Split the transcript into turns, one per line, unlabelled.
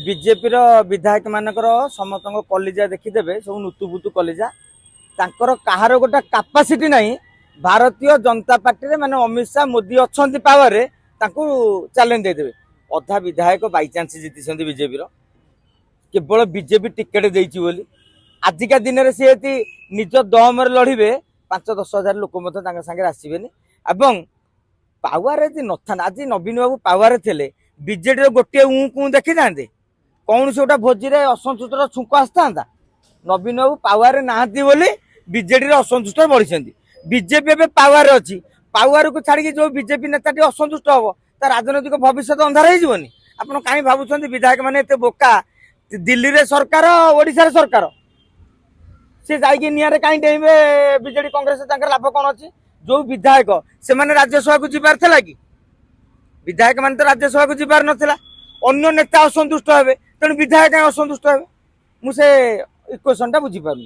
BJP विधायक मानकर समस्त कलिजा देखीदे सब नुतुपुतु कलिजा तांकर कहार गोटे कैपेसिटी नहीं। भारतीय जनता पार्टी माने अमित शाह मोदी अच्छा पावर चैलेंज देदेवे। अधा विधायक बाईचान्स जीति बीजेपी केवल बीजेपी टिकेट देती बोली आजिका दिन में सी निज दम लड़े 5-10 हजार लोक सागे आसबेनि एवं पावर नथा। आज नवीन बाबू पावर थे बीजेडी गोटे ऊ देखी था कौन से गोटा भोजी में असंतुष्टर छुंक आसता। नवीन बाबू पावर नहांती बोली बीजेडी असंतुष्ट बढ़ी। बीजेपी एवं पावर अच्छी पावर को छाड़ी जो बीजेपी नेता असंतुष्ट हम तो राजनैतिक भविष्य अंधार होनी। आप कहीं भावुं विधायक मैंने एत बोका दिल्ली रे सरकार ओडिशा सरकार सी जाइए निआरे कहीं डेइबे बीजेडी कांग्रेस लाभ कौन अच्छी। जो विधायक से मैंने राज्यसभा को जीवार था कि विधायक मैंने तो राज्यसभा को जीवार नाला अन्य नेता असंतुष्ट हे तेणु विधायक असंतुष्ट हे मुझे इक्वेशन टा बुझीपार।